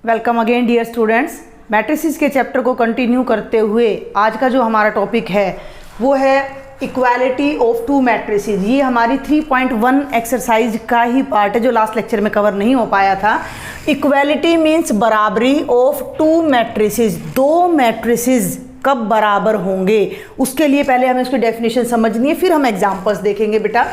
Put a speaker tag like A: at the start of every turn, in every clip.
A: Welcome again dear students. Matrices के chapter को continue करते हुए आज का जो हमारा टॉपिक है वो है इक्वालिटी ऑफ टू मैट्रिसेस। ये हमारी 3.1 एक्सरसाइज का ही पार्ट है जो लास्ट लेक्चर में कवर नहीं हो पाया था। इक्वालिटी मीन्स बराबरी ऑफ टू मैट्रिसेस, दो मैट्रिसेस कब बराबर होंगे, उसके लिए पहले हमें उसकी डेफिनेशन समझनी है, फिर हम एग्जांपल्स देखेंगे बेटा।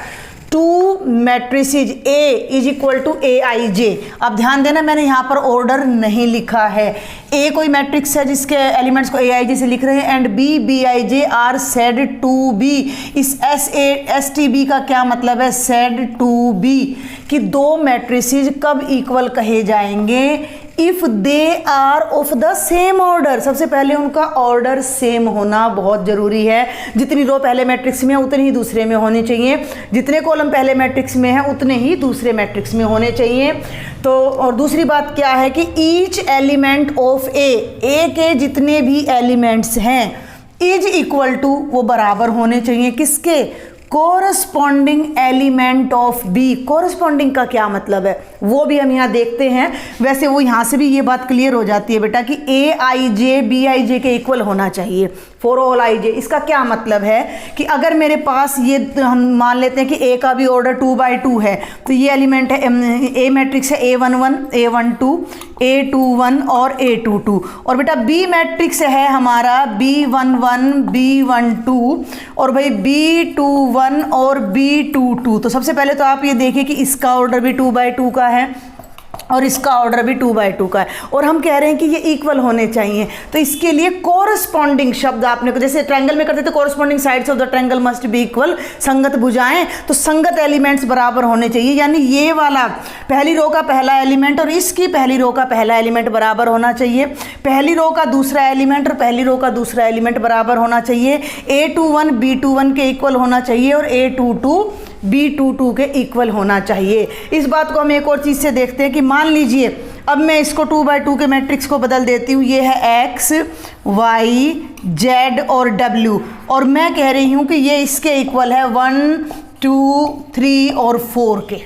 A: Two matrices A is equal to A I J. अब ध्यान देना, मैंने यहाँ पर ऑर्डर नहीं लिखा है। ए कोई मैट्रिक्स है जिसके एलिमेंट्स को ए आई जे से लिख रहे हैं, and B B I J R said to B. इस एस टी बी का क्या मतलब है? सेड टू बी कि दो मैट्रिसेज कब इक्वल कहे जाएंगे? If they are of the same order. सबसे पहले उनका ऑर्डर सेम होना बहुत जरूरी है। जितनी रो पहले मैट्रिक्स में है उतनी ही दूसरे में होनी चाहिए, जितने कॉलम पहले मैट्रिक्स में है उतने ही दूसरे मैट्रिक्स में होने चाहिए। तो और दूसरी बात क्या है कि ईच एलिमेंट ऑफ ए के जितने भी एलिमेंट्स हैं इज इक्वल टू, वो बराबर होने चाहिए किसके? Corresponding element of B. Corresponding का क्या मतलब है वो भी हम यहाँ देखते हैं। वैसे वो यहाँ से भी ये बात क्लियर हो जाती है बेटा कि ए आई जे बी आई जे के इक्वल होना चाहिए फॉर ऑल आई जे। इसका क्या मतलब है कि अगर मेरे पास ये हम मान लेते हैं कि ए का भी ऑर्डर 2/2 है, तो ये एलिमेंट है ए मैट्रिक्स है A11 A12 A21 और A22, और बेटा बी मैट्रिक्स है हमारा B11 B12 और भाई B21 और B22। तो सबसे पहले तो आप ये देखिए कि इसका ऑर्डर भी 2/2 का है और इसका ऑर्डर भी 2/2 का है, और हम कह रहे हैं कि ये इक्वल होने चाहिए। तो इसके लिए कोरस्पॉन्डिंग शब्द आपने को, जैसे ट्रायंगल में करते थे corresponding sides of the triangle must be equal, संगत भुजाएं, तो संगत एलिमेंट्स बराबर होने चाहिए। यानी ये वाला पहली रो का पहला एलिमेंट और इसकी पहली रो का पहला एलिमेंट बराबर होना चाहिए, पहली रो का दूसरा एलिमेंट और पहली रो का दूसरा एलिमेंट बराबर होना चाहिए, A21 B21 के इक्वल होना चाहिए और A22 B22 के इक्वल होना चाहिए। इस बात को हम एक और चीज़ से देखते हैं कि मान लीजिए अब मैं इसको 2/2 के मैट्रिक्स को बदल देती हूँ। ये है X Y Z और W, और मैं कह रही हूँ कि ये इसके इक्वल है 1 2 3 और 4 के।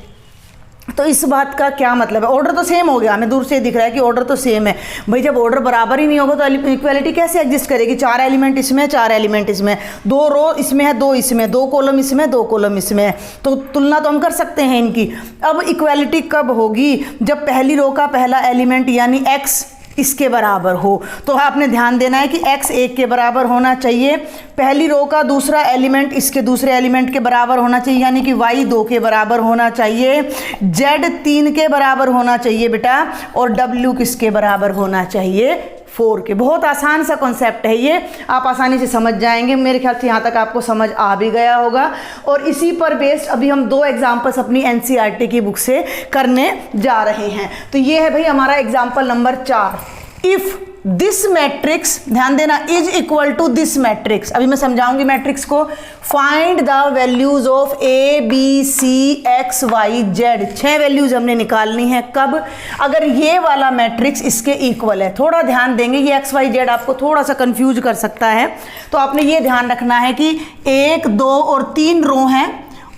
A: तो इस बात का क्या मतलब है? ऑर्डर तो सेम हो गया, हमें दूर से दिख रहा है कि ऑर्डर तो सेम है। भाई जब ऑर्डर बराबर ही नहीं होगा तो इक्वालिटी कैसे एग्जिस्ट करेगी? 4 एलिमेंट इसमें 4 एलिमेंट इसमें, 2 रो इसमें है 2 इसमें, 2 कॉलम इसमें 2 कॉलम इसमें, तो तुलना तो हम कर सकते हैं इनकी। अब इक्वालिटी कब होगी? जब पहली रो का पहला एलिमेंट यानी x इसके बराबर हो। तो आपने ध्यान देना है कि x 1 के बराबर होना चाहिए, पहली रो का दूसरा एलिमेंट इसके दूसरे एलिमेंट के बराबर होना चाहिए, यानी कि y 2 के बराबर होना चाहिए, z 3 के बराबर होना चाहिए बेटा, और w किसके बराबर होना चाहिए? 4 के। बहुत आसान सा कॉन्सेप्ट है ये, आप आसानी से समझ जाएंगे। मेरे ख्याल से यहाँ तक आपको समझ आ भी गया होगा। और इसी पर बेस्ड अभी हम 2 एग्जाम्पल्स अपनी NCERT की बुक से करने जा रहे हैं। तो ये है भाई हमारा example number 4। If this matrix, ध्यान देना, is equal to this matrix. अभी मैं समझाऊंगी मैट्रिक्स को। Find the values of A B C X Y Z। 6 values हमने निकालनी है। कब? अगर ये वाला मैट्रिक्स इसके इक्वल है। थोड़ा ध्यान देंगे, ये X Y Z आपको थोड़ा सा कंफ्यूज कर सकता है, तो आपने ये ध्यान रखना है कि 1 2 और 3 रो हैं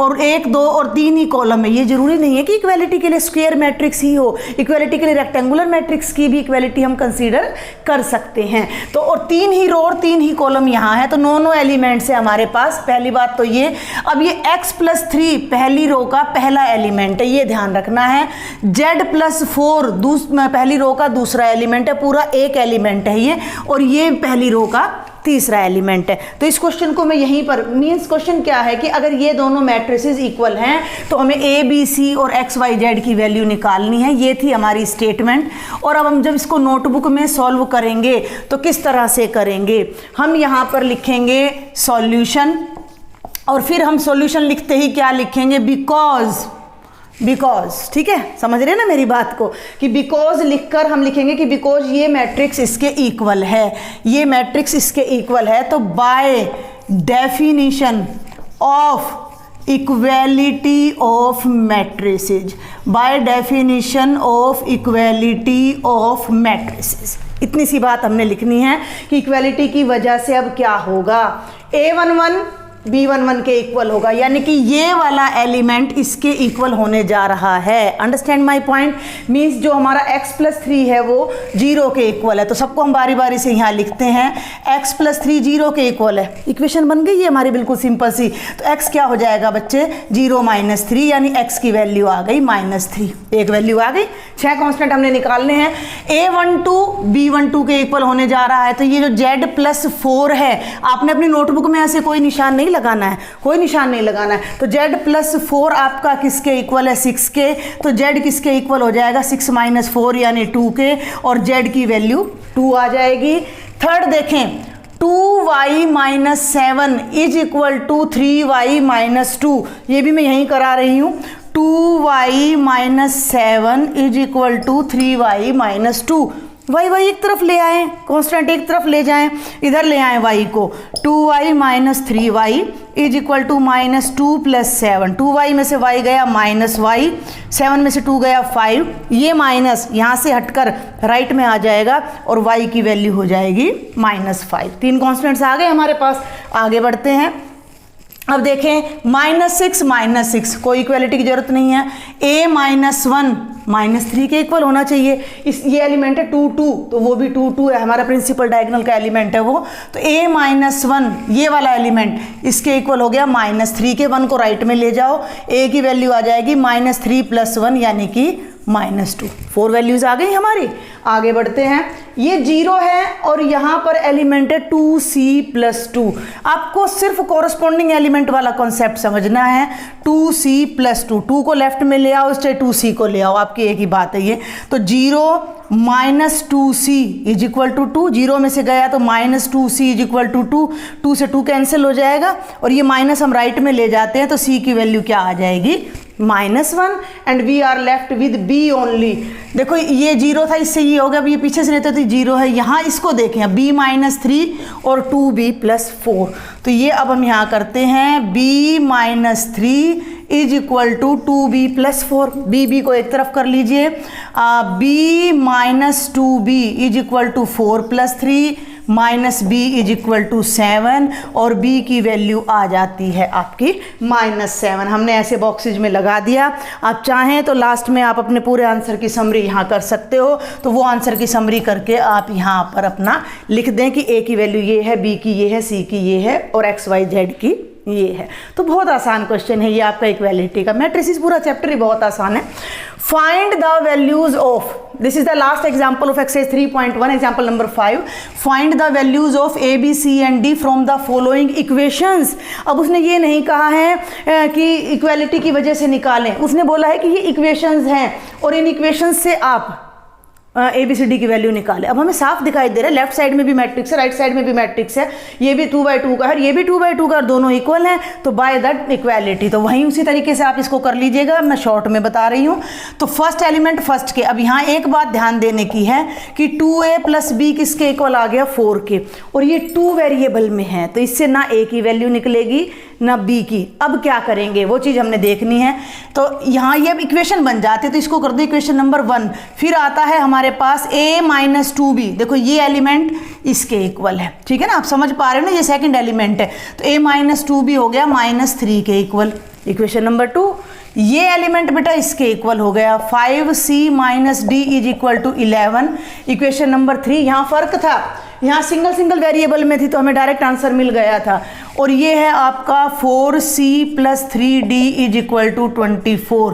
A: और 1 2 और 3 ही कॉलम है। ये जरूरी नहीं है कि इक्वालिटी के लिए स्क्वायर मैट्रिक्स ही हो, इक्वालिटी के लिए रेक्टेंगुलर मैट्रिक्स की भी इक्वालिटी हम कंसीडर कर सकते हैं। तो और 3 ही रो और 3 ही कॉलम यहाँ है, तो 9 एलिमेंट्स है हमारे पास। पहली बात तो ये। अब ये x+3 पहली रो का पहला एलिमेंट है, ये ध्यान रखना है। Z+4 पहली रो का दूसरा एलिमेंट है, पूरा एक एलिमेंट है ये, और ये पहली रो का तीसरा एलिमेंट है। तो इस क्वेश्चन को मैं यहीं पर, मींस क्वेश्चन क्या है कि अगर ये दोनों मैट्रिसेस इक्वल हैं तो हमें A B C और X Y Z की वैल्यू निकालनी है। ये थी हमारी स्टेटमेंट। और अब हम जब इसको नोटबुक में सॉल्व करेंगे तो किस तरह से करेंगे? हम यहाँ पर लिखेंगे सॉल्यूशन, और फिर हम सॉल्यूशन लिखते ही क्या लिखेंगे? बिकॉज। ठीक है, समझ रहे हैं ना मेरी बात को, कि बिकॉज लिखकर हम लिखेंगे कि बिकॉज ये मैट्रिक्स इसके इक्वल है, ये मैट्रिक्स इसके इक्वल है। तो by definition of equality of matrices, by definition of equality of matrices, इतनी सी बात हमने लिखनी है कि इक्वालिटी की वजह से अब क्या होगा? A11 B11 के इक्वल होगा, यानी कि ये वाला एलिमेंट इसके इक्वल होने जा रहा है। Understand my point? मीन्स जो हमारा x+3 है वो 0 के इक्वल है। तो सबको हम बारी बारी से यहाँ लिखते हैं, x+3 0 के इक्वल है। इक्वेशन बन गई है हमारी बिल्कुल सिंपल सी। तो x क्या हो जाएगा बच्चे? 0 - 3, यानी x की वैल्यू आ गई -3। एक वैल्यू आ गई। 6 कॉन्स्टेंट हमने निकालने हैं। A12 B12 के इक्वल होने जा रहा है। तो ये जो Z+4 है, आपने अपनी नोटबुक में ऐसे कोई निशान नहीं लगाना है, कोई निशान नहीं लगाना है। तो Z+4 आपका किसके इक्वल है? 6 के। तो Z किसके इक्वल हो जाएगा? 6 - 4 यानी 2 के, और Z की वैल्यू 2 आ जाएगी। थर्ड देखें, 2y - 7 = 3y - 2। ये भी मैं यहीं करा रही हूँ। 2y - 7 = 3y - 2। y एक तरफ ले आए, कांस्टेंट एक तरफ ले जाएं, इधर ले आए y को। 2y - 3y = -2 + 7। 2y में से y गया -y, 7 में से 2 गया 5। ये माइनस यहाँ से हटकर राइट में आ जाएगा और y की वैल्यू हो जाएगी -5। 3 कॉन्स्टेंट्स आ गए हमारे पास। आगे बढ़ते हैं। अब देखें, -6 - 6 कोई इक्वालिटी की जरूरत नहीं है। a - 1 -3 के इक्वल होना चाहिए। ये एलिमेंट है 2 2, तो वो भी 2 2 है, हमारा प्रिंसिपल डायगोनल का एलिमेंट है वो। तो a - 1 ये वाला एलिमेंट इसके इक्वल हो गया -3 के। 1 को राइट में ले जाओ, a की वैल्यू आ जाएगी -3 + 1 यानी कि -2। 4 वैल्यूज आ गई हमारी। आगे बढ़ते हैं। ये 0 है और यहाँ पर एलिमेंट है 2c+2। आपको सिर्फ कॉरस्पॉन्डिंग एलिमेंट वाला कॉन्सेप्ट समझना है। 2c+2, 2 को लेफ्ट में ले आओ, इससे 2c को ले आओ, आपकी एक ही बात है ये। तो 0 - 2c = 2। 0 में से गया तो -2c = 2। 2 से 2 कैंसिल हो जाएगा और ये माइनस हम राइट में ले जाते हैं, तो c की वैल्यू क्या आ जाएगी? -1। And we are left with b only. देखो ये 0 था, इससे ये हो गया। अब ये पीछे से रहते तो 0 है। यहाँ इसको देखें, b - 3 और 2b + 4। तो ये अब हम यहाँ करते हैं, b - 3 = 2b + 4। b को एक तरफ कर लीजिए। b - 2b = 4 + 3 -b = 7 और b की वैल्यू आ जाती है आपकी -7। हमने ऐसे बॉक्सेज में लगा दिया। आप चाहें तो लास्ट में आप अपने पूरे आंसर की समरी यहाँ कर सकते हो। तो वो आंसर की समरी करके आप यहाँ पर अपना लिख दें कि a की वैल्यू ये है, b की ये है, c की ये है और x y z की ये है। तो बहुत आसान क्वेश्चन है ये आपका इक्वालिटी का। मैट्रिसेस पूरा चैप्टर ही बहुत आसान है। Find the values of, this is the last example of exercise 3.1, example number 5। Find the values of a b c and d from the following equations. अब उसने ये नहीं कहा है कि इक्वालिटी की वजह से निकालें, उसने बोला है कि ये इक्वेशंस हैं और इन इक्वेशंस से आप ए बी सी डी की वैल्यू निकाले। अब हमें साफ दिखाई दे रहा है, लेफ्ट साइड में भी मैट्रिक्स है, राइट साइड में भी मैट्रिक्स है। ये भी 2/2 का है, ये भी 2/2 का, दोनों इक्वल हैं। तो बाय दैट इक्वालिटी, तो वहीं उसी तरीके से आप इसको कर लीजिएगा। मैं शॉर्ट में बता रही हूँ। तो फर्स्ट एलिमेंट फर्स्ट के। अब यहाँ एक बात ध्यान देने की है कि 2a + b किसके इक्वल आ गया? 4 के। और ये 2 वेरिएबल में है, तो इससे ना a की वैल्यू निकलेगी ना b की। अब क्या करेंगे वो चीज़ हमने देखनी है। तो यहाँ ये अब इक्वेशन बन जाती है, तो इसको कर दो इक्वेशन नंबर 1। फिर आता है हमारे पास a - 2b। देखो ये एलिमेंट इसके इक्वल है, ठीक है ना? आप समझ पा रहे हो ना, ये सेकंड एलिमेंट है। तो a - 2b हो गया -3 के इक्वल। इक्वेशन नंबर 2, ये एलिमेंट बेटा इसके इक्वल हो गया 5c - d = 11। इक्वेशन नंबर 3, यहाँ फर्क था, यहाँ सिंगल वेरिएबल में थी तो हमें डायरेक्ट आंसर मिल गया था। और ये है आपका 4c + 3d = 24।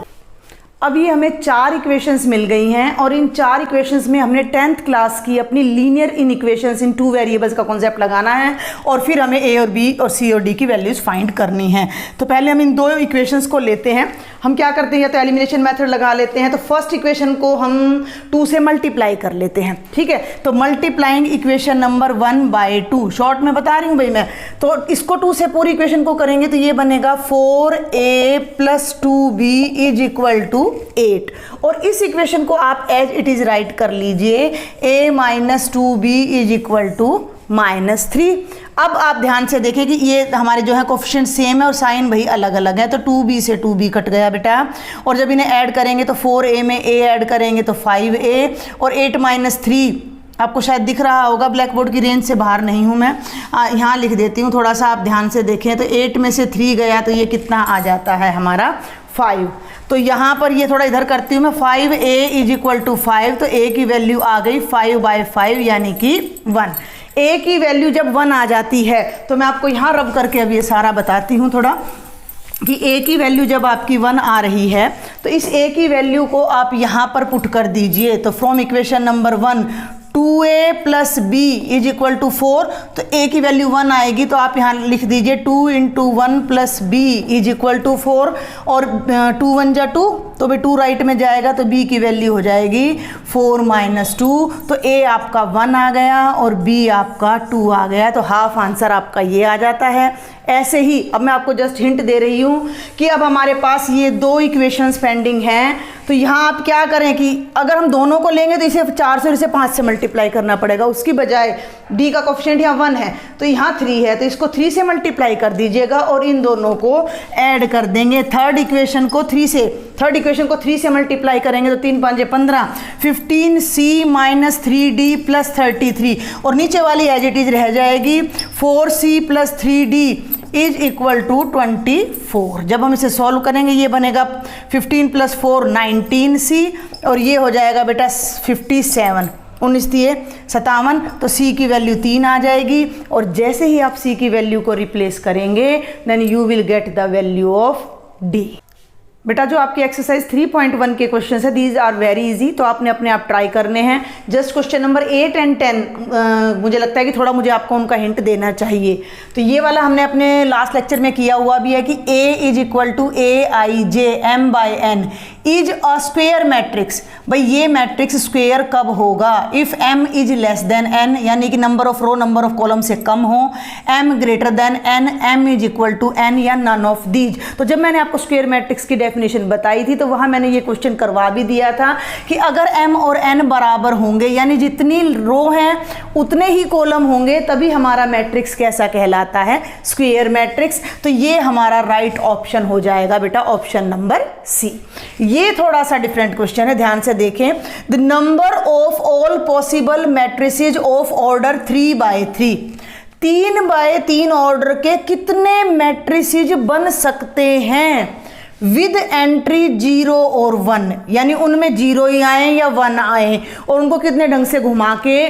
A: अब ये हमें 4 इक्वेशंस मिल गई हैं और इन 4 इक्वेशंस में हमने 10th क्लास की अपनी लीनियर इन इक्वेशंस इन 2 वेरिएबल्स का कॉन्सेप्ट लगाना है और फिर हमें a और b और c और d की वैल्यूज़ फाइंड करनी है। तो पहले हम इन 2 इक्वेशंस को लेते हैं। हम क्या करते हैं, या तो एलिमिनेशन मेथड लगा लेते हैं। तो फर्स्ट इक्वेशन को हम 2 से मल्टीप्लाई कर लेते हैं, ठीक है? तो मल्टीप्लाइंग इक्वेशन नंबर 1/2, शॉर्ट में बता रही हूँ भाई मैं। तो इसको 2 से पूरी इक्वेशन को करेंगे तो ये बनेगा 4a + 2b = 8। और इस इक्वेशन को आप एज इट इज राइट कर लीजिए, a - 2b = -3। अब आप ध्यान से देखें कि ये हमारे जो है कोफिशिएंट सेम है और साइन भाई अलग अलग है। तो 2b से 2b कट गया बेटा। और जब इन्हें ऐड करेंगे तो 4a में a ऐड करेंगे तो 5a और 8 - 3 आपको शायद दिख रहा होगा, ब्लैक बोर्ड की रेंज से बाहर नहीं हूँ मैं, यहाँ लिख देती हूँ, थोड़ा सा आप ध्यान से देखें। तो 8 में से 3 गया तो ये कितना आ जाता है हमारा 5। तो यहाँ पर ये थोड़ा इधर करती हूँ मैं, 5a = 5, तो a की वैल्यू आ गई 5/5 यानी कि 1। a की वैल्यू जब 1 आ जाती है तो मैं आपको यहाँ रब करके अब ये सारा बताती हूँ थोड़ा, कि a की वैल्यू जब आपकी 1 आ रही है तो इस a की वैल्यू को आप यहाँ पर पुट कर दीजिए। तो from equation number 1 2a + b = 4, तो a की वैल्यू 1 आएगी, तो आप यहाँ लिख दीजिए 2 × 1 + b = 4, और 2 × 1 = 2, तो भाई 2 राइट में जाएगा तो b की वैल्यू हो जाएगी 4 - 2, तो a आपका 1 आ गया और b आपका 2 आ गया, तो हाफ आंसर आपका ये आ जाता है। ऐसे ही अब मैं आपको जस्ट हिंट दे रही हूँ कि अब हमारे पास ये 2 इक्वेशंस पेंडिंग हैं, तो यहाँ आप क्या करें कि अगर हम दोनों को लेंगे तो इसे 4 से और इसे 5 से मल्टीप्लाई करना पड़ेगा, उसकी बजाय d का कोफिशिएंट यहाँ 1 है तो यहाँ 3 है, तो इसको 3 से मल्टीप्लाई कर दीजिएगा और इन दोनों को ऐड कर देंगे। थर्ड इक्वेशन को 3 से मल्टीप्लाई करेंगे तो 3 × 5 = 15, 15c - 3d + 33, और नीचे वाली एज इट इज रह जाएगी 4c + 3d = 24। जब हम इसे सॉल्व करेंगे ये बनेगा 15 + 4 19c, और ये हो जाएगा बेटा 57, 19 × 57, तो c की वैल्यू 3 आ जाएगी, और जैसे ही आप c की वैल्यू को रिप्लेस करेंगे then you will get the value of d। बेटा जो आपकी एक्सरसाइज 3.1 के क्वेश्चन है दीज आर वेरी इजी, तो आपने अपने आप ट्राई करने हैं। जस्ट क्वेश्चन नंबर 8 और 10 मुझे लगता है कि थोड़ा मुझे आपको उनका हिंट देना चाहिए। तो ये वाला हमने अपने लास्ट लेक्चर में किया हुआ भी है कि a = aij m/n is a square matrix. भाई ये मैट्रिक्स स्क्वायर कब होगा? If m is less than n, यानी कि number of row number of column से कम हो, m greater than n, m = n या नन ऑफ दीज। तो जब मैंने आपको स्क्वायर मैट्रिक्स की डेफिनेशन बताई थी तो वहां मैंने ये क्वेश्चन करवा भी दिया था कि अगर m और n बराबर होंगे, यानी जितनी रो हैं उतने ही कॉलम होंगे, तभी हमारा मैट्रिक्स कैसा कहलाता है? Square matrix. तो ये हमारा राइट ऑप्शन हो जाएगा बेटा, ऑप्शन नंबर सी। ये थोड़ा सा डिफरेंट क्वेश्चन है, ध्यान से देखें। The number of all possible matrices of order 3/3, 3/3 order के कितने मैट्रिसेज बन सकते हैं विद एंट्री 0 और 1, यानी उनमें 0 ही आए या 1 आए, और उनको कितने ढंग से घुमा के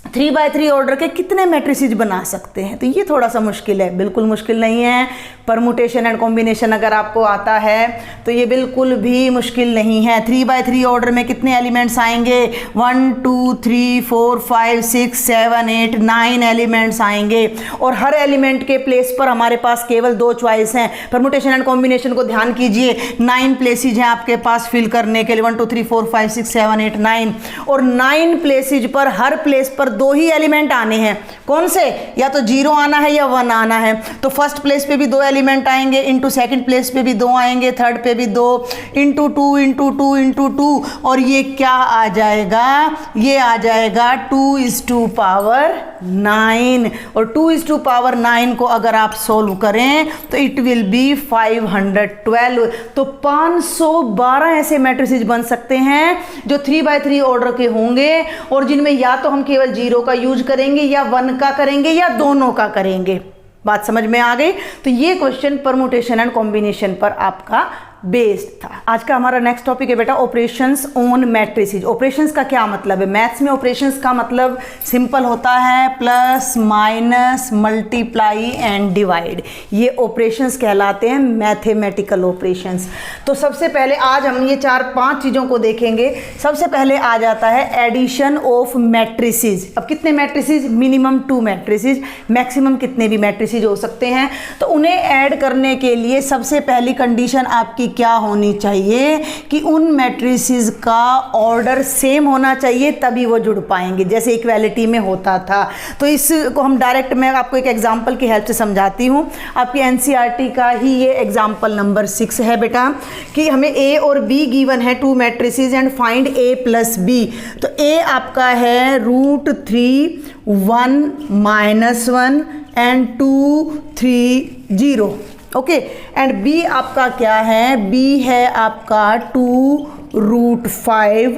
A: 3/3 ऑर्डर के कितने मैट्रिसेज बना सकते हैं। तो ये थोड़ा सा मुश्किल है, बिल्कुल मुश्किल नहीं है। परमुटेशन एंड कॉम्बिनेशन अगर आपको आता है तो ये बिल्कुल भी मुश्किल नहीं है। 3/3 ऑर्डर में कितने एलिमेंट्स आएंगे? 1 2 3 4 5 6 7 8 9 एलिमेंट्स आएंगे, और हर एलिमेंट के प्लेस पर हमारे पास केवल 2 चॉइस हैं। परमुटेशन एंड कॉम्बिनेशन को ध्यान कीजिए, 9 प्लेसेज हैं आपके पास फिल करने के लिए, 1 2 3 4 5 6 7 8 9, और 9 प्लेसेज पर हर प्लेस पर 2 ही एलिमेंट आने हैं। कौन से? या तो 0 आना है या 1 आना है। तो फर्स्ट प्लेस पे भी 2 एलिमेंट आएंगे, इंटू सेकंड प्लेस पे भी 2 आएंगे, थर्ड पे भी 2, इंटू 2 इंटू 2 इंटू 2, और ये क्या आ जाएगा? ये आ जाएगा 2⁻9, और 2⁻9 को अगर आप सोल्व करें तो इट विल बी 512। तो 512 ऐसे मैट्रिसेस बन सकते हैं जो 3/3 ऑर्डर के होंगे, और जिनमें या तो हम केवल 0 का यूज करेंगे या 1 का करेंगे या दोनों का करेंगे। बात समझ में आ गई? तो ये क्वेश्चन परमुटेशन एंड कॉम्बिनेशन पर आपका बेस्ड था। आज का हमारा नेक्स्ट टॉपिक है बेटा ऑपरेशंस ऑन मैट्रिसेज। ऑपरेशंस का क्या मतलब है? मैथ्स में ऑपरेशंस का मतलब सिंपल होता है plus minus multiply and divide. ये ऑपरेशंस कहलाते हैं मैथमेटिकल ऑपरेशंस। तो सबसे पहले आज हम ये 4-5 चीज़ों को देखेंगे। सबसे पहले आ जाता है एडिशन ऑफ मैट्रिसेज। अब कितने मैट्रिसेज? मिनिमम 2 मैट्रिसेज, मैक्सिमम कितने भी मैट्रिसेज हो सकते हैं। तो उन्हें ऐड करने के लिए सबसे पहली कंडीशन आपकी क्या होनी चाहिए कि उन मैट्रिसेस का ऑर्डर सेम होना चाहिए, तभी वो जुड़ पाएंगे, जैसे इक्वालिटी में होता था। तो इसको हम डायरेक्ट, मैं आपको एक एग्जांपल की हेल्प से समझाती हूँ। आपकी एनसीईआरटी का ही ये एग्जांपल नंबर 6 है बेटा, कि हमें ए और बी गिवन है 2 matrices and find A plus B. तो ए आपका है √3 1 -1 एंड 2 3 0, ओके। एंड बी आपका क्या है? बी है आपका 2 √5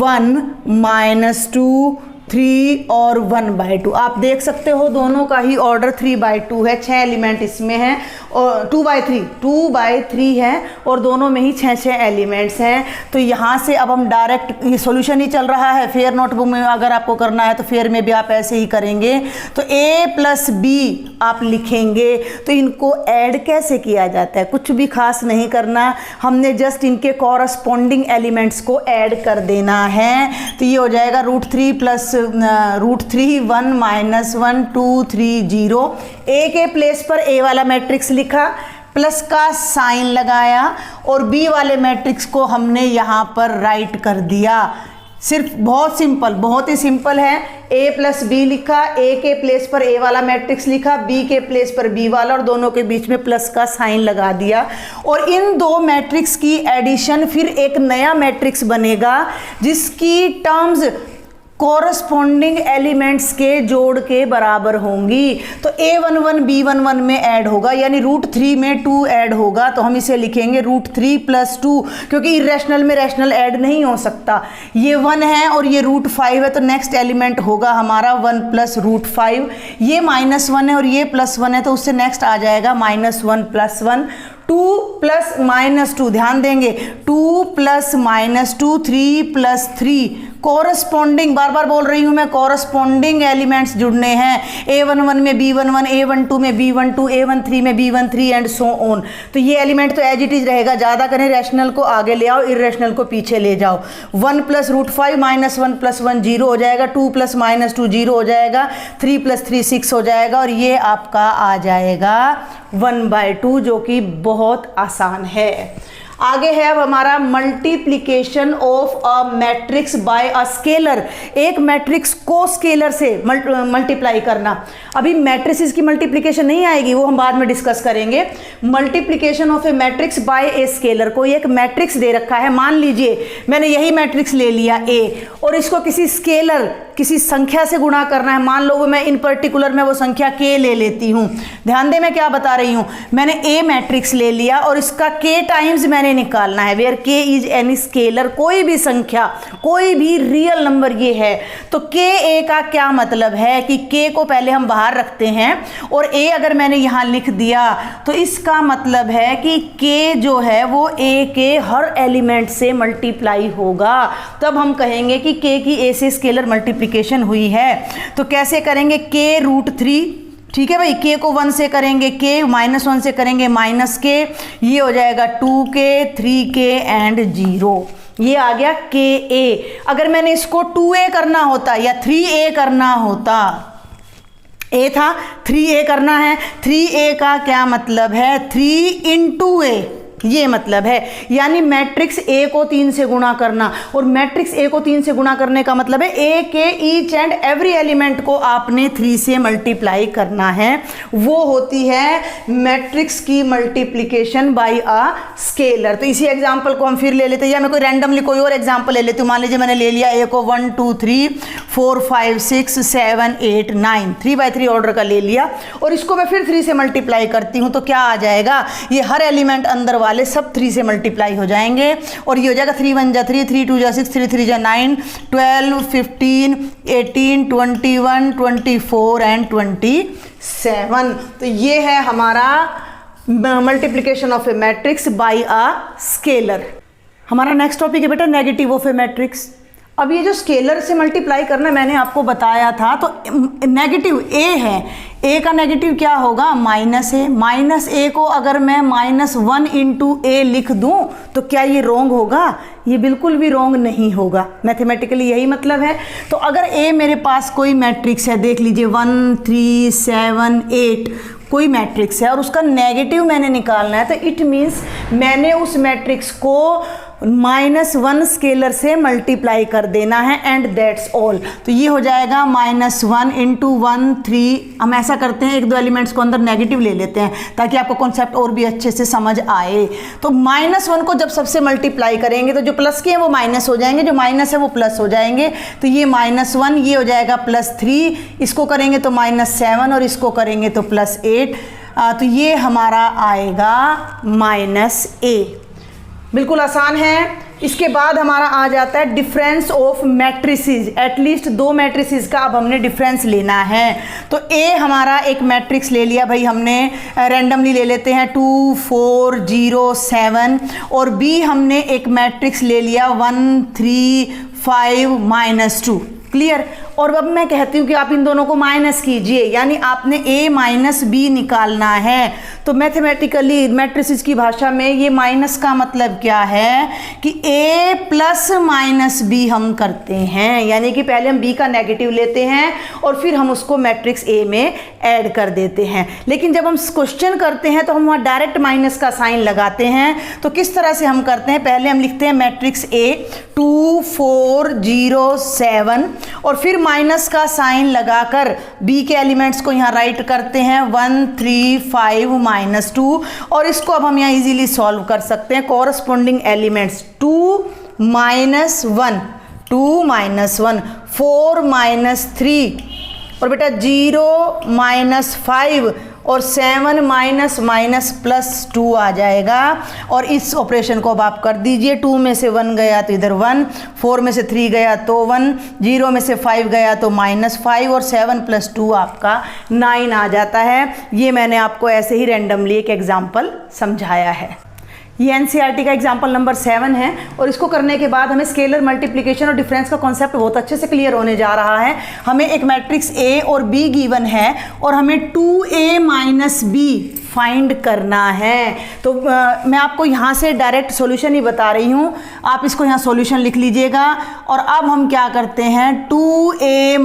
A: 1 -2 3 और 1/2। आप देख सकते हो दोनों का ही ऑर्डर 3/2 है, 6 एलिमेंट इसमें हैं, और 2/3 है, और दोनों में ही 6 एलिमेंट्स हैं। तो यहाँ से अब हम डायरेक्ट, ये सॉल्यूशन ही चल रहा है, फेयर नोटबुक में अगर आपको करना है तो फेयर में भी आप ऐसे ही करेंगे। तो a + b आप लिखेंगे। तो इनको ऐड कैसे किया जाता है, कुछ भी खास नहीं करना, हमने जस्ट इनके कॉरस्पॉन्डिंग एलिमेंट्स को ऐड कर देना है। तो ये हो जाएगा √3 + √3 1 - 1 2 3 0। a के प्लेस पर a वाला मैट्रिक्स लिखा, प्लस का साइन लगाया, और b वाले मैट्रिक्स को हमने यहाँ पर राइट कर दिया। सिर्फ बहुत सिंपल, बहुत ही सिंपल है। a + b लिखा, a के प्लेस पर a वाला मैट्रिक्स लिखा, b के प्लेस पर b वाला, और दोनों के बीच में प्लस का साइन लगा दिया। और इन दो मैट्रिक्स की एडिशन, फिर एक नया मैट्रिक्स बनेगा जिसकी टर्म्स कॉरस्पॉन्डिंग एलिमेंट्स के जोड़ के बराबर होंगी। तो a11 b11 में ऐड होगा, यानी √3 में 2 ऐड होगा, तो हम इसे लिखेंगे √3 + 2, क्योंकि इरेशनल में रैशनल ऐड नहीं हो सकता। ये 1 है और ये √5 है, तो नेक्स्ट एलिमेंट होगा हमारा 1 + √5। ये -1 है और ये +1 है, तो उससे नेक्स्ट आ जाएगा -1 + 1। 2 + -2, ध्यान देंगे, 2 + -2 3 + 3, कॉरस्पॉन्डिंग, बार बार बोल रही हूँ मैं, कॉरस्पॉन्डिंग एलिमेंट्स जुड़ने हैं। a11 में b11, a12 में b12, a13 में b13 एंड सो ऑन। तो ये एलिमेंट तो एज इट इज रहेगा, ज़्यादा करें रैशनल को आगे ले आओ, इरेशनल को पीछे ले जाओ। 1 + √5 -1 + 1 0 हो जाएगा, 2 + -2 0 हो जाएगा, 3 + 3 6 हो जाएगा, और ये आपका आ जाएगा 1/2, जो कि बहुत आसान है। आगे है अब हमारा multiplication of a matrix bye a scalar. एक मैट्रिक्स को स्केलर से मल्टीप्लाई करना। अभी मैट्रिसेस की मल्टीप्लिकेशन नहीं आएगी, वो हम बाद में डिस्कस करेंगे। Multiplication of A matrix bye a scalar. कोई एक मैट्रिक्स दे रखा है, मान लीजिए मैंने यही मैट्रिक्स ले लिया A, और इसको किसी स्केलर, किसी संख्या से गुणा करना है। मान लो मैं इन पर्टिकुलर में वो संख्या K ले लेती हूँ। ध्यान दे मैं क्या बता रही हूँ, मैंने A मैट्रिक्स ले लिया और इसका K टाइम्स मैंने निकालना है। Where K is any scalar, कोई भी संख्या, कोई भी रियल नंबर ये है। तो KA का क्या मतलब है कि K को पहले हम बाहर रखते हैं, और A अगर मैंने यहाँ लिख दिया तो इसका मतलब है कि K जो है वो A के हर एलिमेंट से मल्टीप्लाई होगा। तब हम कहेंगे कि K की A से स्केलर मल्टीप्लिकेशन हुई है। तो कैसे करेंगे, K √3, ठीक है भाई, K को 1 से करेंगे K, -1 से करेंगे -K, ये हो जाएगा 2K 3K एंड 0। ये आ गया KA। अगर मैंने इसको 2A करना होता या 3A करना होता, A था 3A करना है, 3A का क्या मतलब है, 3 × A, ये मतलब है। यानी मैट्रिक्स A को 3 से गुणा करना, और मैट्रिक्स A को 3 से गुणा करने का मतलब है A के ईच एंड एवरी एलिमेंट को आपने 3 से मल्टीप्लाई करना है। वो होती है मैट्रिक्स की मल्टीप्लिकेशन बाय अ स्केलर। तो इसी एग्जांपल को हम फिर ले लेते हैं, या मैं कोई रैंडमली कोई और एग्जांपल ले लेती हूँ। मान लीजिए मैंने ले लिया A को 1 2 3 4 5 6 7 8 9, 3/3 ऑर्डर का ले लिया, और इसको मैं फिर 3 से मल्टीप्लाई करती हूँ। तो क्या आ जाएगा, ये हर एलिमेंट अंदर वाले सब 3 से मल्टीप्लाई हो जाएंगे, और ये हो जाएगा 3 × 1 = 3, 3 × 2 = 6, 3 × 3 = 9, 12 15 18 21 24 एंड 27। तो ये है हमारा multiplication of A matrix bye a scalar. हमारा नेक्स्ट टॉपिक है बेटा नेगेटिव ऑफ ए मैट्रिक्स। अब ये जो स्केलर से मल्टीप्लाई करना मैंने आपको बताया था, तो नेगेटिव A है, A का नेगेटिव क्या होगा, -A। -A को अगर मैं -1 × A लिख दूं तो क्या ये रॉन्ग होगा, ये बिल्कुल भी रॉन्ग नहीं होगा। मैथमेटिकली यही मतलब है। तो अगर A मेरे पास कोई मैट्रिक्स है, देख लीजिए 1 3 7 8 कोई मैट्रिक्स है, और उसका नेगेटिव मैंने निकालना है, तो इट मीन्स मैंने उस मैट्रिक्स को -1 स्केलर से मल्टीप्लाई कर देना है, एंड दैट्स ऑल। तो ये हो जाएगा -1 × 1 3। हम ऐसा करते हैं, 1-2 एलिमेंट्स को अंदर नेगेटिव ले लेते हैं ताकि आपको कॉन्सेप्ट और भी अच्छे से समझ आए। तो -1 को जब सबसे मल्टीप्लाई करेंगे तो जो प्लस के हैं वो माइनस हो जाएंगे, जो माइनस है वो प्लस हो जाएंगे। तो ये -1, ये हो जाएगा +3, इसको करेंगे तो -7, और इसको करेंगे तो +8। तो ये हमारा आएगा -A। बिल्कुल आसान है। इसके बाद हमारा आ जाता है difference of matrices. At least 2 matrices का अब हमने डिफरेंस लेना है। तो ए हमारा एक मैट्रिक्स ले लिया भाई हमने, रैंडमली ले लेते हैं 2 4 0 7, और बी हमने एक मैट्रिक्स ले लिया 1 3 5 -2। क्लियर। और अब मैं कहती हूँ कि आप इन दोनों को माइनस कीजिए, यानी आपने a माइनस बी निकालना है। तो मैथमेटिकली मैट्रिसेस की भाषा में ये माइनस का मतलब क्या है कि a प्लस माइनस बी हम करते हैं, यानी कि पहले हम b का नेगेटिव लेते हैं और फिर हम उसको मैट्रिक्स a में ऐड कर देते हैं। लेकिन जब हम क्वेश्चन करते हैं तो हम वहाँ डायरेक्ट माइनस का साइन लगाते हैं। तो किस तरह से हम करते हैं, पहले हम लिखते हैं मैट्रिक्स a 2 4 0 7 और फिर माइनस का साइन लगाकर b के एलिमेंट्स को यहाँ राइट करते हैं 1 3 5 -2, और इसको अब हम यहाँ इजीली सॉल्व कर सकते हैं। कॉरस्पॉन्डिंग एलिमेंट्स 2 -1 2 -1 4 -3 और बेटा 0 -5 और 7 -2 आ जाएगा। और इस ऑपरेशन को अब आप कर दीजिए। 2 में से 1 गया तो इधर 1, 4 में से 3 गया तो 1, 0 में से 5 गया तो -5 और 7 + 2 आपका 9 आ जाता है। ये मैंने आपको ऐसे ही रैंडमली एक एग्जाम्पल समझाया है। ये एनसीईआरटी का एग्जाम्पल नंबर 7 है, और इसको करने के बाद हमें स्केलर मल्टीप्लिकेशन और डिफरेंस का कॉन्सेप्ट बहुत अच्छे से क्लियर होने जा रहा है। हमें एक मैट्रिक्स A और B गिवन है और हमें 2A - B फाइंड करना है। तो मैं आपको यहाँ से डायरेक्ट सॉल्यूशन ही बता रही हूँ, आप इसको यहाँ सॉल्यूशन लिख लीजिएगा। और अब हम क्या करते हैं, 2A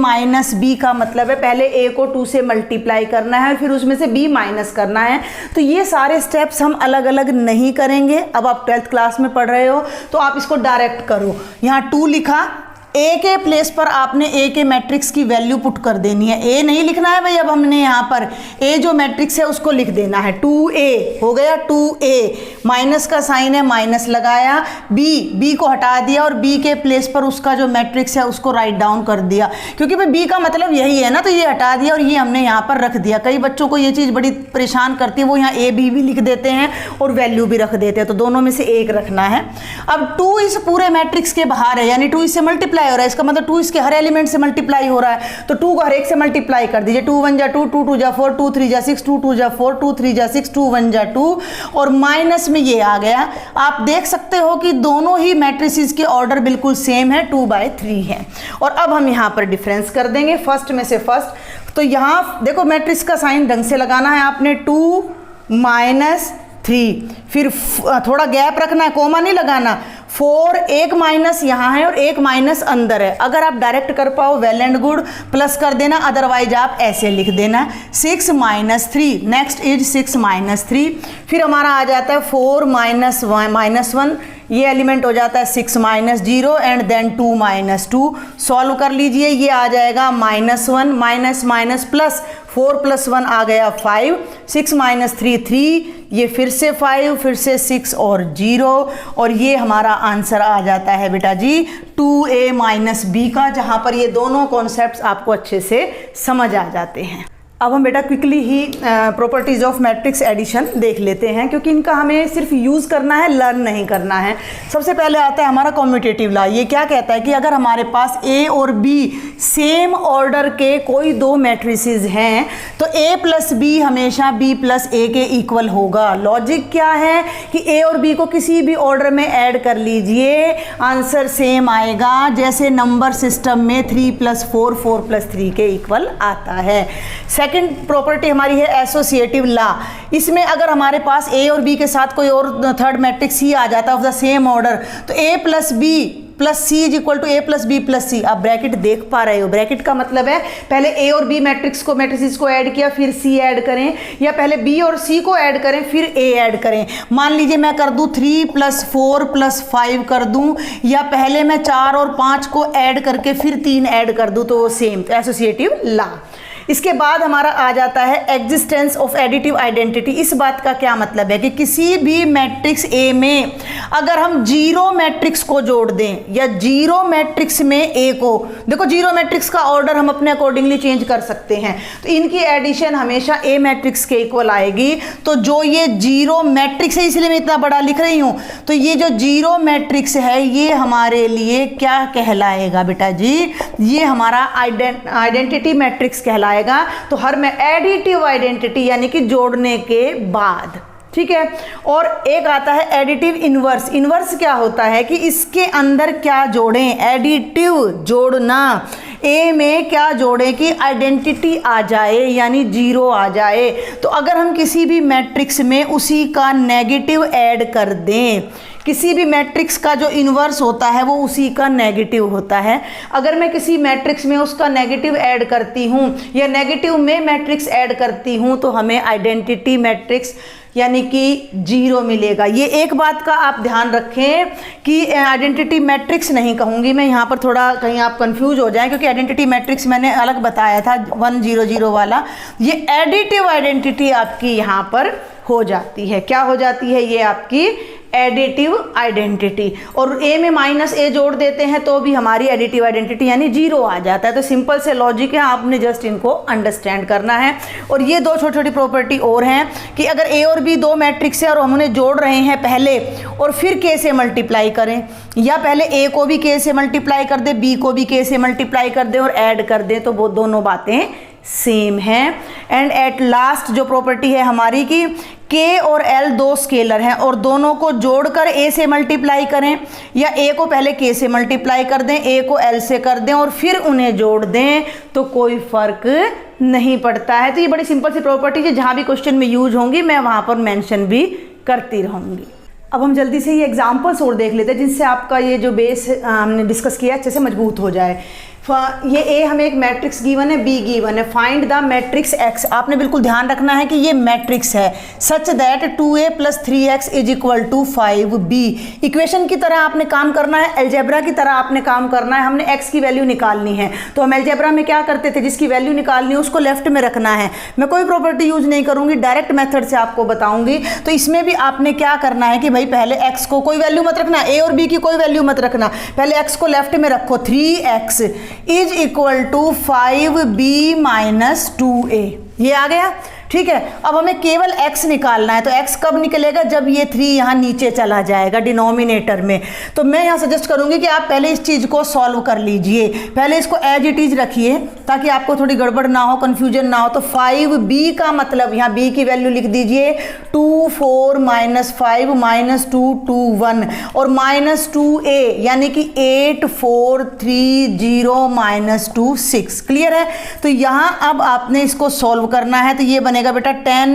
A: - B का मतलब है पहले A को 2 से मल्टीप्लाई करना है, फिर उसमें से B माइनस करना है। तो ये सारे स्टेप्स हम अलग अलग नहीं करेंगे। अब आप 12th क्लास में पढ़ रहे हो तो आप इसको डायरेक्ट करो। यहाँ 2 लिखा, ए के प्लेस पर आपने ए के मैट्रिक्स की वैल्यू पुट कर देनी है। ए नहीं लिखना है भाई, अब हमने यहाँ पर ए जो मैट्रिक्स है उसको लिख देना है। 2A हो गया, 2A माइनस का साइन है, माइनस लगाया। बी को हटा दिया और बी के प्लेस पर उसका जो मैट्रिक्स है उसको राइट डाउन कर दिया, क्योंकि भाई बी का मतलब यही है ना, तो ये हटा दिया और ये हमने यहाँ पर रख दिया। कई बच्चों को ये चीज़ बड़ी परेशान करती है, वो यहाँ A B भी लिख देते हैं और वैल्यू भी रख देते हैं, तो दोनों में से एक रखना है। अब 2 इस पूरे मैट्रिक्स के बाहर है, यानी 2 इससे मल्टीप्लाई हो रहा है, इसका मतलब 2 इसके हर एलिमेंट से मल्टीप्लाई हो रहा है, तो 2 को हर एक से मल्टीप्लाई कर दीजिए। 2 1 जा 2, 2 2 जा 4, 2 3 जा 6, 2 2 जा 4, 2 3 जा 6, 2 1 जा 2, और माइनस में ये आ गया। आप देख सकते हो कि दोनों ही मैट्रिसेस के ऑर्डर बिल्कुल सेम है, 2/3 है। और अब हम यहाँ पर डिफरेंस कर देंगे फर्स्ट में से फर्स्ट। तो यहाँ देखो मैट्रिक्स का साइन ढंग से लगाना है आपने, 2 -3, फिर थोड़ा गैप रखना है, कोमा नहीं लगाना। 4 एक माइनस यहाँ है और एक माइनस अंदर है। अगर आप डायरेक्ट कर पाओ वेल एंड गुड, प्लस कर देना, अदरवाइज आप ऐसे लिख देना 6 -3। Next is 6 -3। फिर हमारा आ जाता है 4 -1, ये एलिमेंट हो जाता है 6 -0 एंड देन 2 -2। सॉल्व कर लीजिए, ये आ जाएगा -1 माइनस प्लस 4 + 1 आ गया 5, 6 -3 3, ये फिर से 5, फिर से 6 और 0, और ये हमारा आंसर आ जाता है बेटा जी 2A - B का, जहाँ पर ये दोनों कॉन्सेप्ट्स आपको अच्छे से समझ आ जाते हैं। अब हम बेटा क्विकली ही प्रॉपर्टीज़ ऑफ मैट्रिक्स एडिशन देख लेते हैं, क्योंकि इनका हमें सिर्फ यूज़ करना है, लर्न नहीं करना है। सबसे पहले आता है हमारा कम्यूटेटिव लॉ। ये क्या कहता है कि अगर हमारे पास A और B सेम ऑर्डर के कोई 2 मैट्रिसेस हैं तो A + B हमेशा B + A के इक्वल होगा। लॉजिक क्या है कि A और B को किसी भी ऑर्डर में ऐड कर लीजिए, आंसर सेम आएगा। जैसे नंबर सिस्टम में 3 + 4 4 + 3 के इक्वल आता है। सेकंड प्रॉपर्टी हमारी है एसोसिएटिव लॉ। इसमें अगर हमारे पास A और B के साथ कोई और थर्ड मैट्रिक्स ही आ जाता है ऑफ द सेम ऑर्डर, तो A + B + C = A + B + C। आप ब्रैकेट देख पा रहे हो, ब्रैकेट का मतलब है पहले A और B मैट्रिसेस को ऐड किया, फिर C ऐड करें, या पहले B और C को ऐड करें फिर A ऐड करें। मान लीजिए मैं कर दूं 3 + 4 + 5 कर दूं, या पहले मैं 4 और 5 को ऐड करके फिर 3 ऐड कर दूं, तो वो सेम, तो एसोसिएटिव लॉ। इसके बाद हमारा आ जाता है एग्जिस्टेंस ऑफ एडिटिव आइडेंटिटी। इस बात का क्या मतलब है कि किसी भी मैट्रिक्स ए में अगर हम जीरो मैट्रिक्स को जोड़ दें या जीरो मैट्रिक्स में ए को, देखो जीरो मैट्रिक्स का ऑर्डर हम अपने अकॉर्डिंगली चेंज कर सकते हैं, तो इनकी एडिशन हमेशा ए मैट्रिक्स के इक्वल आएगी। तो जो ये जीरो मैट्रिक्स है, इसलिए मैं इतना बड़ा लिख रही हूं, तो ये जो जीरो मैट्रिक्स है ये हमारे लिए क्या कहलाएगा बेटा जी, ये हमारा आइडेंटिटी मैट्रिक्स कहलाएगा। तो हर में एडिटिव आइडेंटिटी यानी कि जोड़ने के बाद, ठीक है। और एक आता है एडिटिव इनवर्स। इनवर्स क्या होता है कि इसके अंदर क्या जोड़ें, एडिटिव जोड़ना, ए में क्या जोड़ें कि आइडेंटिटी आ जाए यानी जीरो आ जाए। तो अगर हम किसी भी मैट्रिक्स में उसी का नेगेटिव ऐड कर दें, किसी भी मैट्रिक्स का जो इन्वर्स होता है वो उसी का नेगेटिव होता है। अगर मैं किसी मैट्रिक्स में उसका नेगेटिव ऐड करती हूँ या नेगेटिव में मैट्रिक्स ऐड करती हूँ तो हमें आइडेंटिटी मैट्रिक्स यानी कि जीरो मिलेगा। ये एक बात का आप ध्यान रखें कि आइडेंटिटी मैट्रिक्स नहीं कहूँगी मैं यहाँ पर, थोड़ा कहीं आप कंफ्यूज हो जाएं, क्योंकि आइडेंटिटी मैट्रिक्स मैंने अलग बताया था 1 0 0 वाला। ये एडिटिव आइडेंटिटी आपकी यहाँ पर हो जाती है। क्या हो जाती है? ये आपकी एडिटिव आइडेंटिटी। और ए में माइनस ए जोड़ देते हैं तो भी हमारी एडिटिव आइडेंटिटी यानी जीरो आ जाता है। तो सिंपल से लॉजिक है, आपने जस्ट इनको अंडरस्टैंड करना है। और ये दो छोटी छोटी प्रॉपर्टी और हैं कि अगर ए और बी दो मैट्रिक्स है और हम उन्हें जोड़ रहे हैं पहले और फिर के से मल्टीप्लाई करें, या पहले ए को भी के से मल्टीप्लाई कर दे, बी को भी के से मल्टीप्लाई कर दे और ऐड कर दे, तो वो दोनों बातें सेम है। एंड एट लास्ट जो प्रॉपर्टी है हमारी की के और एल दो स्केलर हैं और दोनों को जोड़कर ए से मल्टीप्लाई करें, या ए को पहले के से मल्टीप्लाई कर दें, ए को एल से कर दें और फिर उन्हें जोड़ दें, तो कोई फर्क नहीं पड़ता है। तो ये बड़ी सिंपल सी प्रॉपर्टी है, जहां भी क्वेश्चन में यूज होंगी मैं वहां पर मेंशन भी करती रहूंगी। अब हम जल्दी से ये एग्जांपल्स और देख लेते हैं जिनसे आपका ये जो बेस हमने डिस्कस किया अच्छे से मजबूत हो जाए। ये ए हमें एक मैट्रिक्स गिवन है, बी गिवन है, फाइंड द मैट्रिक्स एक्स। आपने बिल्कुल ध्यान रखना है कि ये मैट्रिक्स है such that 2a + 3x = 5b। Equation की तरह आपने काम करना है, अलजेब्रा की तरह आपने काम करना है। हमने x की वैल्यू निकालनी है, तो हम अलजेब्रा में क्या करते थे, जिसकी वैल्यू निकालनी है उसको लेफ्ट में रखना है। मैं कोई प्रॉपर्टी यूज नहीं करूंगी, डायरेक्ट मेथड से आपको बताऊंगी। तो इसमें भी आपने क्या करना है कि भाई पहले x को कोई वैल्यू मत रखना, a और b की कोई वैल्यू मत रखना, पहले x को लेफ्ट में रखो। 3x = 5b - 2a, ये आ गया, ठीक है। अब हमें केवल x निकालना है, तो x कब निकलेगा, जब ये 3 यहाँ नीचे चला जाएगा डिनोमिनेटर में। तो मैं यहाँ सजेस्ट करूँगी कि आप पहले इस चीज़ को सॉल्व कर लीजिए, पहले इसको एज इट इज रखिए ताकि आपको थोड़ी गड़बड़ ना हो, कन्फ्यूजन ना हो। तो 5b का मतलब यहाँ b की वैल्यू लिख दीजिए 2 4 - 5 - 2 2 1 और -2a यानी कि 8 4 3 0 - 2 6। क्लियर है? तो यहाँ अब आपने इसको सॉल्व करना है, तो ये बनेगा बेटा 10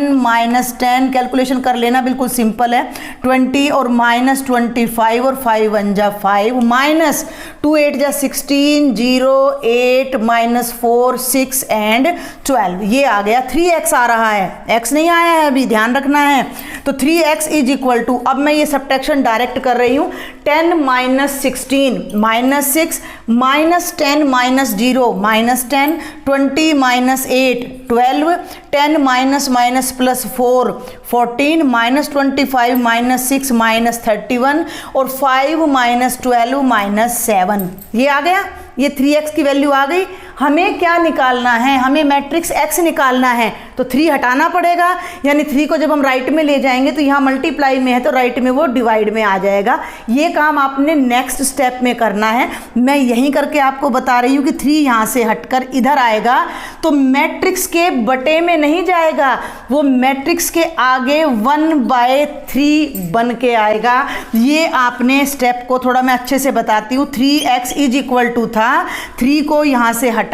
A: - 10, कैलकुलेशन कर लेना, बिल्कुल सिंपल है। 20 और -25 और 5 1 जा 5 -2 8 जा 16 0 8 -4 6 एंड 12, ये आ गया। 3x आ रहा है, x नहीं आया है अभी, ध्यान रखना है। तो 3x = अब मैं ये सब्ट्रैक्शन डायरेक्ट कर रही हूँ। 10 - 16 -6 -10 - 0 -10 20 - 8 12 10 -4 14 -25 -6 -31 और 5 -12 -7, ये आ गया। ये 3x की वैल्यू आ गई। हमें क्या निकालना है, हमें मैट्रिक्स x निकालना है, तो 3 हटाना पड़ेगा, यानी 3 को जब हम राइट में ले जाएंगे तो यहाँ मल्टीप्लाई में है तो राइट में वो डिवाइड में आ जाएगा। ये काम आपने नेक्स्ट स्टेप में करना है, मैं यहीं करके आपको बता रही हूँ कि 3 यहाँ से हटकर इधर आएगा तो मैट्रिक्स के बटे में नहीं जाएगा, वो मैट्रिक्स के आगे 1/3 बन के आएगा। ये आपने स्टेप को थोड़ा मैं अच्छे से बताती हूँ। 3x = था, 3 को यहाँ से हटाया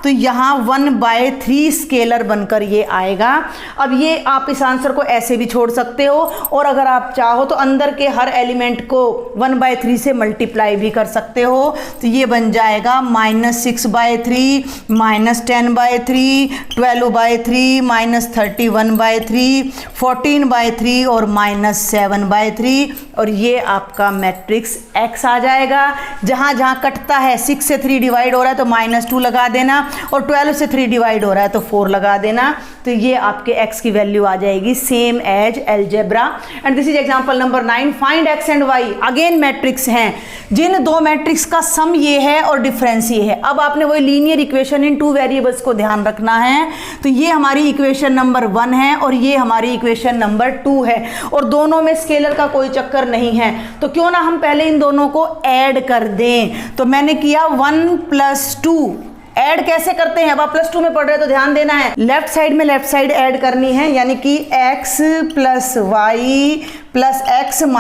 A: तो यहाँ 1/3 स्केलर बनकर उत्तर ये आएगा। अब ये आप इस आंसर को ऐसे भी छोड़ सकते हो, और अगर आप चाहो तो अंदर के हर एलिमेंट को 1/3 से मल्टीप्लाई भी कर सकते हो। तो ये बन जाएगा -6/3, -10/3, 12/3, -31/3, 14/3 और -7/3, और ये आपका मैट्रिक्स X आ जाएगा। जहाँ जहाँ कटता है 6 से 3 डिवाइड हो रहा है तो -2 लगा देना, और 12 से 3 डिवाइड हो रहा है तो 4 लगा देना। तो ये आपके X की वैल्यू आ जाएगी same as algebra. And this is example number 9। Find X and Y। Again matrix हैं, जिन दो मैट्रिक्स का सम ये है और डिफरेंस ये है। अब आपने वही लीनियर इक्वेशन इन 2 वेरिएबल्स को ध्यान रखना है। तो ये हमारी इक्वेशन नंबर 1 है और ये हमारी इक्वेशन नंबर 2 है, और दोनों में स्केलर का कोई चक्कर नहीं है। तो क्यों ना हम पहले इन दोनों को ऐड कर दें। तो मैंने किया 1 + 2। ऐड कैसे करते हैं? अब आप +2 में पढ़ रहे हैं तो ध्यान देना है। लेफ्ट साइड में लेफ्ट साइड ऐड करनी है, यानी कि x + y + x -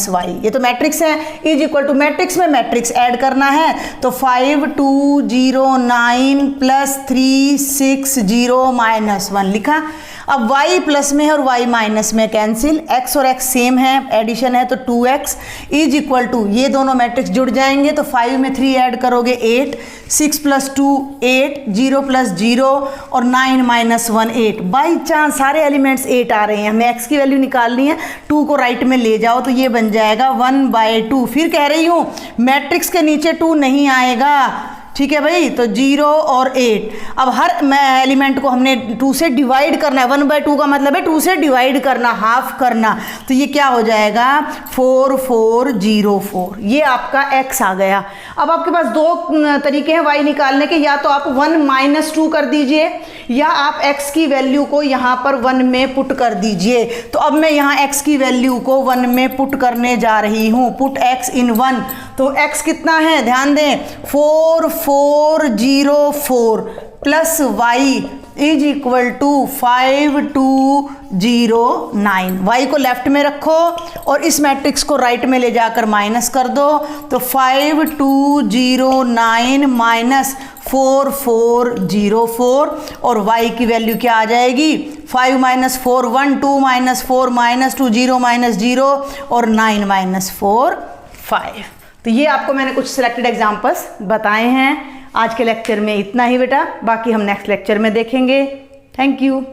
A: y, ये तो मैट्रिक्स है, इज इक्वल टू मैट्रिक्स में मैट्रिक्स ऐड करना है। तो 5 2 0 9 + 3 6 0 -1 लिखा। अब y प्लस में है और y माइनस में कैंसिल, x और x सेम है, एडिशन है तो 2x इज इक्वल टू, ये दोनों मैट्रिक्स जुड़ जाएंगे। तो 5 में 3 ऐड करोगे 8, 6 + 2 8, 0 + 0 और 9 - 1 8। बाई चांस सारे एलिमेंट्स 8 आ रहे हैं, हमें x की वैल्यू निकालनी है। 2 को राइट में ले जाओ तो ये बन जाएगा 1/2। फिर कह रही हूँ मैट्रिक्स के नीचे 2 नहीं आएगा, ठीक है भाई। तो 0 और 8, अब हर एलिमेंट को हमने 2 से डिवाइड करना है। 1/2 का मतलब है 2 से डिवाइड करना, हाफ करना। तो ये क्या हो जाएगा 4 4 0 4, ये आपका x आ गया। अब आपके पास दो तरीके हैं y निकालने के, या तो आप 1 - 2 कर दीजिए, या आप x की वैल्यू को यहाँ पर 1 में पुट कर दीजिए। तो अब मैं यहाँ x की वैल्यू को 1 में पुट करने जा रही हूँ, पुट x इन 1। तो x कितना है ध्यान दें, 4 4 0 4 plus y is equal to 5 2 0 9। y को लेफ्ट में रखो और इस मैट्रिक्स को राइट में ले जाकर माइनस कर दो। तो 5 2 0 9 माइनस 4 4 0 4, और y की वैल्यू क्या आ जाएगी 5 - 4 1 2 - 4 -2 0 -0 और 9 - 4 5। तो ये आपको मैंने कुछ सिलेक्टेड एग्जांपल्स बताए हैं। आज के लेक्चर में इतना ही बेटा, बाकी हम नेक्स्ट लेक्चर में देखेंगे। Thank you.